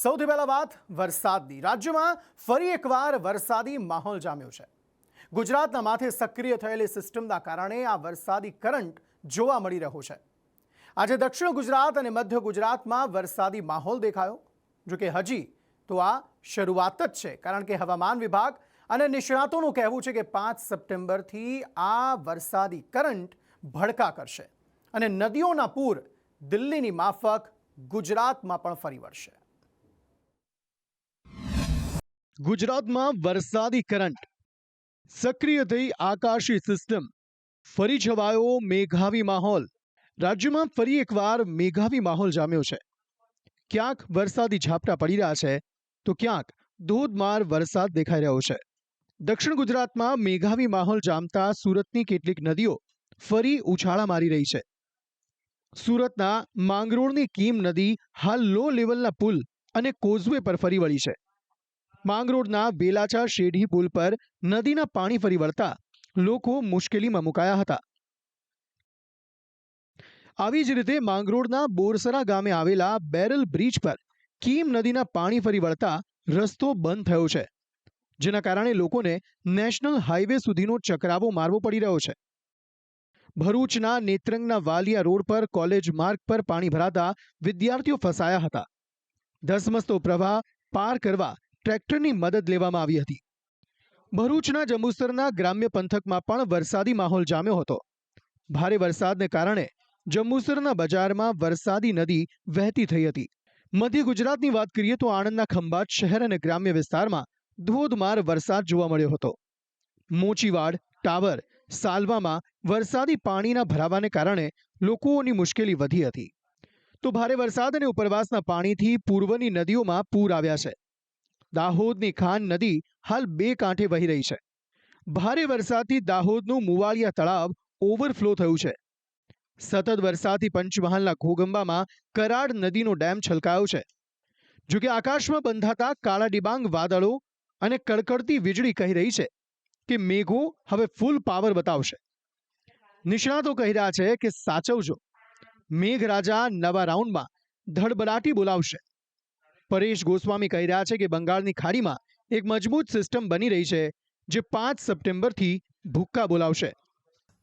સૌથી પહેલા વાત વરસાદની। રાજ્યમાં ફરી એકવાર વરસાદી માહોલ જામ્યો છે। ગુજરાતના માથે સક્રિય થયેલી સિસ્ટમના કારણે આ વરસાદી કરંટ જોવા મળી રહ્યો છે। આજે દક્ષિણ ગુજરાત અને મધ્ય ગુજરાતમાં વરસાદી માહોલ દેખાયો। જો કે હજી તો આ શરૂઆત જ છે, કારણ કે હવામાન વિભાગ અને નિષ્ણાતોનું કહેવું છે કે 5 સપ્ટેમ્બરથી આ વરસાદી કરંટ ભડકા કરશે અને નદીઓના પૂર દિલ્હીની માફક ગુજરાતમાં પણ ફરી વળશે। ગુજરાતમાં વરસાદી કરંટ સક્રિય થઈ આકાશી સિસ્ટમ, ફરી છવાયો મેઘાવી માહોલ। રાજ્યમાં ફરી એકવાર મેઘાવી માહોલ જામ્યો છે। ક્યાંક વરસાદી ઝાપટા પડી રહ્યા છે તો ક્યાંક ધોધમાર વરસાદ દેખાઈ રહ્યો છે। દક્ષિણ ગુજરાતમાં મેઘાવી માહોલ જામતા સુરતની કેટલીક નદીઓ ફરી ઉછાળા મારી રહી છે। સુરતના માંગરોળની કીમ નદી હાલ લો લેવલના પુલ અને કોઝવે પર ફરી વળી છે। માંગરોળના બેલાચા શેઢી પુલ પર નદીના પાણી ફરી વળતા લોકો મુશ્કેલીમાં મુકાયા હતા। આવી જ રીતે માંગરોળના બોરસરા ગામે આવેલા બેરલ બ્રિજ પર કીમ નદીના પાણી ફરી વળતા રસ્તો બંધ થયો છે, જેના કારણે લોકોને નેશનલ હાઈવે સુધીનો ચકરાવો મારવો પડી રહ્યો છે। ભરૂચના નેત્રંગના વાલિયા રોડ પર કોલેજ માર્ગ પર પાણી ભરાતા વિદ્યાર્થીઓ ફસાયા હતા। ધસમસતો પ્રવાહ પાર કરવા ટ્રેક્ટરની મદદ લેવામાં આવી હતી। ભરૂચના જંબુસરના ગ્રામ્ય પંથકમાં પણ વરસાદી માહોલ જામ્યો હતો। ભારે વરસાદને કારણે જંબુસરના બજારમાં વરસાદી નદી વહેતી થઈ હતી। મધ્ય ગુજરાતની વાત કરીએ તો આણંદના ખંભાત શહેર અને ગ્રામ્ય વિસ્તારમાં ધોધમાર વરસાદ જોવા મળ્યો હતો। મોચીવાડ, ટાવર, સાલવામાં વરસાદી પાણીના ભરાવાને કારણે લોકોની મુશ્કેલી વધી હતી। તો ભારે વરસાદ અને ઉપરવાસના પાણીથી પૂર્વની નદીઓમાં પૂર આવ્યા છે। દાહોદની ખાન નદી હાલ 2 કાંઠે વહી રહી છે। ભારે વરસાદથી દાહોદનું મુવાળિયા તળાવ ઓવરફ્લો થયું છે। સતત વરસાદથી પંચમહાલના ઘોગંબામાં કરાડ નદીનો ડેમ છલકાયો છે। જોકે આકાશમાં બંધાતા કાળા ડિબાંગ વાદળો અને કડકડતી વીજળી કહી રહી છે કે મેઘો હવે ફૂલ પાવર બતાવશે। નિષ્ણાતો કહી રહ્યા છે કે સાચવજો, મેઘરાજા નવા રાઉન્ડમાં ધડબડાટી બોલાવશે। પરેશ ગોસ્વામી કહી રહ્યા છે કે બંગાળની ખાડીમાં એક મજબૂત સિસ્ટમ બની રહી છે, જે 5 સપ્ટેમ્બરથી ભૂક્કા બોલાવશે।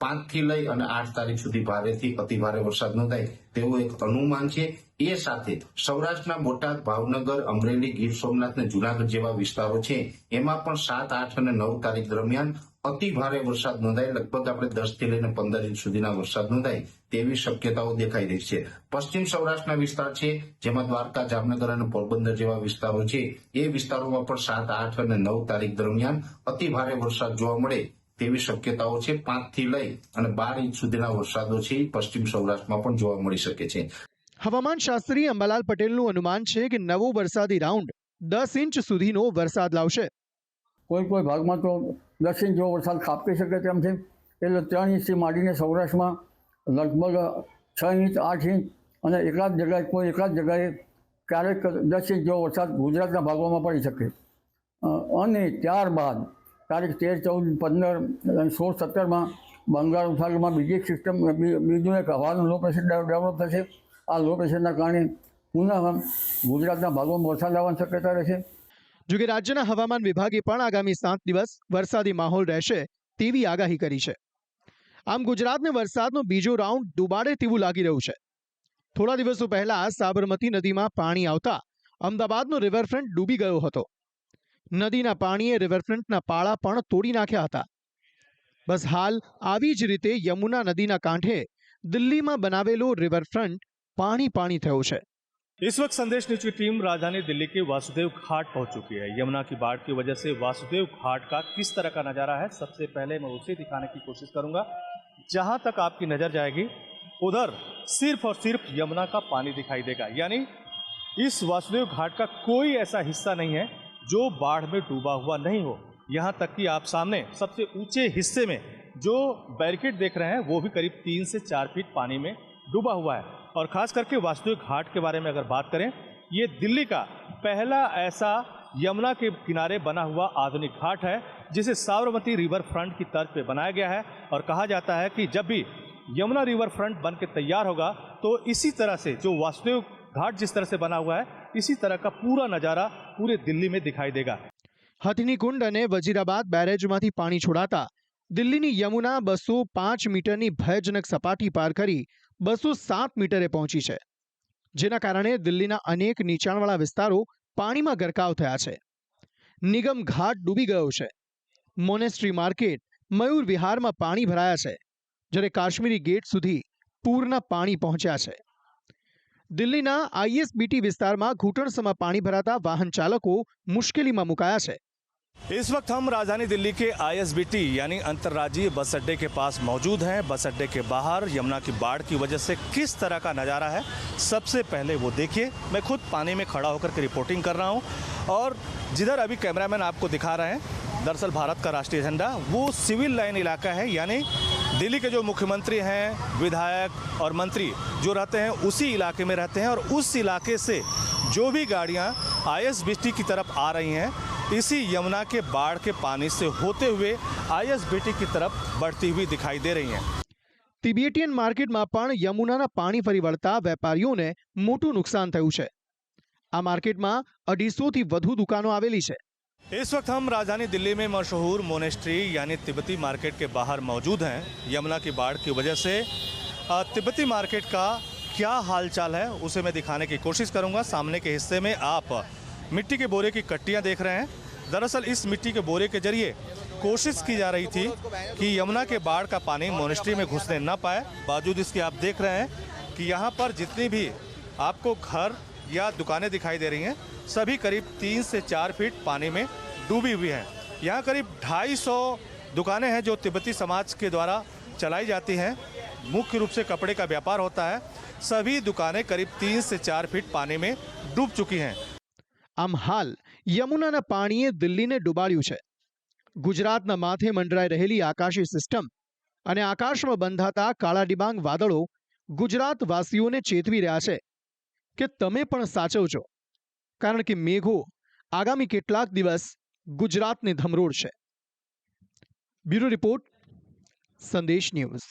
5 થી લઈ અને 8 તારીખ સુધી ભારેથી અતિભારે વરસાદ નોંધાય તેવું એક અનુમાન છે। એ સાથે સૌરાષ્ટ્રના બોટાદ, ભાવનગર, અમરેલી, ગીર સોમનાથ અને જુનાગઢ જેવા વિસ્તારો છે, એમાં પણ 7, 8 અને 9 તારીખ દરમિયાન અતિ ભારે વરસાદ નોંધાય, લગભગ આપણે 10 થી લઈને 15 ઇંચ સુધીના વરસાદ નોંધાય તેવી શક્યતાઓ દેખાઈ રહી છે। પશ્ચિમ સૌરાષ્ટ્રના વિસ્તાર છે, જેમાં દ્વારકા, જામનગર અને પોરબંદર જેવા વિસ્તારો છે, એ વિસ્તારોમાં પણ 7, 8 અને 9 તારીખ દરમિયાન અતિ ભારે વરસાદ જોવા મળે તેવી શક્યતાઓ છે। 5 થી લઈ અને 12 ઇંચ સુધીના વરસાદો છે પશ્ચિમ સૌરાષ્ટ્રમાં પણ જોવા મળી શકે છે। હવામાન શાસ્ત્રી અંબાલાલ પટેલનું અનુમાન છે કે નવો વરસાદી રાઉન્ડ 10 ઇંચ સુધીનો વરસાદ લાવશે। કોઈ ભાગમાં તો 10 ઇંચ જેવો વરસાદ ખાબકી શકે તેમ છે, એટલે 3 ઇંચથી માંડીને સૌરાષ્ટ્રમાં લગભગ 6 ઇંચ, 8 ઇંચ અને એકાદ જગ્યાએ ક્યારેક 10 ઇંચ જેવો વરસાદ ગુજરાતના ભાગોમાં પડી શકે। અને ત્યારબાદ તારીખ 13, 14, 15 અને 16, 17માં બંગાળ ઉપસાગરમાં બીજું એક હવાનું લો પ્રેશર ડેવલપ થશે। આ લો પ્રેશરના કારણે પુનઃ ગુજરાતના ભાગોમાં વરસાદ આવવાની શક્યતા રહેશે। જોકે રાજ્યના હવામાન વિભાગે પણ આગામી 7 દિવસ વરસાદી માહોલ રહેશે તેવી આગાહી કરી છે। આમ ગુજરાતને વરસાદનો બીજો રાઉન્ડ ડૂબાડે તેવું લાગી રહ્યું છે। થોડા દિવસો પહેલા સાબરમતી નદીમાં પાણી આવતા અમદાવાદનો રિવરફ્રન્ટ ડૂબી ગયો હતો। નદીના પાણીએ રિવરફ્રન્ટના પાળા પણ તોડી નાખ્યા હતા। બસ હાલ આવી જ રીતે યમુના નદીના કાંઠે દિલ્હીમાં બનાવેલો રિवरफ्रंट पानी पानी थयो है। इस वक्त संदेश न्यूज की टीम राजधानी दिल्ली के वासुदेव घाट पहुंच चुकी है। यमुना की बाढ़ की वजह से वासुदेव घाट का किस तरह का नजारा है, सबसे पहले मैं उसे दिखाने की कोशिश करूंगा। जहां तक आपकी नजर जाएगी उधर सिर्फ और सिर्फ यमुना का पानी दिखाई देगा, यानी इस वासुदेव घाट का कोई ऐसा हिस्सा नहीं है जो बाढ़ में डूबा हुआ नहीं हो। यहाँ तक कि आप सामने सबसे ऊंचे हिस्से में जो बैरिकेड देख रहे हैं वो भी करीब 3 से 4 फीट पानी में डूबा हुआ है। और खास करके वासुदेव घाट के बारे में अगर बात करें, ये दिल्ली का पहला ऐसा यमुना के किनारे बना हुआ आधुनिक घाट है, जिसे साबरमती रिवर फ्रंट की तर्ज पे बनाया गया है। और कहा जाता है कि जब भी यमुना रिवर फ्रंट बन के तैयार होगा तो इसी तरह से जो वासुदेव घाट जिस तरह से बना हुआ है इसी तरह का पूरा नजारा पूरे दिल्ली में दिखाई देगा। હથની કુંડ અને વજીરાબાદ બેરેજમાંથી પાણી છોડાતા દિલ્હીની યમુના 205 મીટરની ભયજનક સપાટી પાર કરી 207 મીટરે પહોંચી છે, જેના કારણે દિલ્હીના અનેક નીચાણવાળા વિસ્તારો પાણીમાં ગરકાવ થયા છે. નિગમ ઘાટ ડૂબી ગયો છે. મોનેસ્ટ્રી માર્કેટ, મયુર વિહારમાં પાણી ભરાયા છે, જ્યારે કાશ્મીરી ગેટ સુધી પૂરના પાણી પહોંચ્યા છે. દિલ્હીના આઈએસબીટી વિસ્તારમાં ઘૂંટણસમાં પાણી ભરાતા વાહન ચાલકો મુશ્કેલીમાં મુકાયા છે. इस वक्त हम राजधानी दिल्ली के आईएसबीटी यानी अंतर्राज्यीय बस अड्डे के पास मौजूद हैं। बस अड्डे के बाहर यमुना की बाढ़ की वजह से किस तरह का नज़ारा है, सबसे पहले वो देखिए। मैं खुद पानी में खड़ा होकर के रिपोर्टिंग कर रहा हूँ और जिधर अभी कैमरामैन आपको दिखा रहे हैं, दरअसल भारत का राष्ट्रीय झंडा, वो सिविल लाइन इलाका है, यानी दिल्ली के जो मुख्यमंत्री हैं, विधायक और मंत्री जो रहते हैं उसी इलाके में रहते हैं और उस इलाके से जो भी गाड़ियाँ आईएसबीटी की तरफ आ रही हैं, इसी यमुना के बाढ़ के पानी से होते हुए आईएसबीटी की तरफ बढ़ती हुई दिखाई दे रही हैं। તિબેટિયન માર્કેટમાં પણ યમુનાના પાણી ફરી વળતા વેપારીઓને મોટું નુકસાન થયું છે. આ માર્કેટમાં 250 થી વધુ દુકાનો આવેલી છે. इस वक्त हम राजधानी दिल्ली में मशहूर मोनेस्ट्री यानी तिब्बती मार्केट के बाहर मौजूद हैं। यमुना की बाढ़ की वजह से तिब्बती मार्केट का क्या हालचाल है उसे मैं दिखाने की कोशिश करूंगा। सामने के हिस्से में आप मिट्टी के बोरे की कट्टियां देख रहे हैं। दरअसल इस मिट्टी के बोरे के जरिए कोशिश की जा रही थी कि यमुना के बाढ़ का पानी मोनेस्ट्री में घुसने न पाए। बावजूद इसके आप देख रहे हैं कि यहाँ पर जितनी भी आपको घर या दुकानें दिखाई दे रही हैं, सभी करीब 3 से 4 फीट पानी में डूबी हुई हैं। यहाँ करीब 250 दुकानें हैं जो तिब्बती समाज के द्वारा चलाई जाती हैं। मुख्य रूप से कपड़े का व्यापार होता है। सभी दुकानें करीब 3 से 4 फीट पानी में डूब चुकी हैं। આમ હાલ યમુનાના પાણીએ દિલ્હીને ડૂબાડ્યું છે. ગુજરાતના માથે મંડરાઈ રહેલી આકાશી સિસ્ટમ અને આકાશમાં બંધાતા કાળા ડિબાંગ વાદળો ગુજરાતવાસીઓને ચેતવી રહ્યા છે કે તમે પણ સાચવજો, કારણ કે મેઘો આગામી કેટલાક દિવસ ગુજરાતને ધમરોળશે. બ્યુરો રિપોર્ટ, સંદેશ ન્યૂઝ.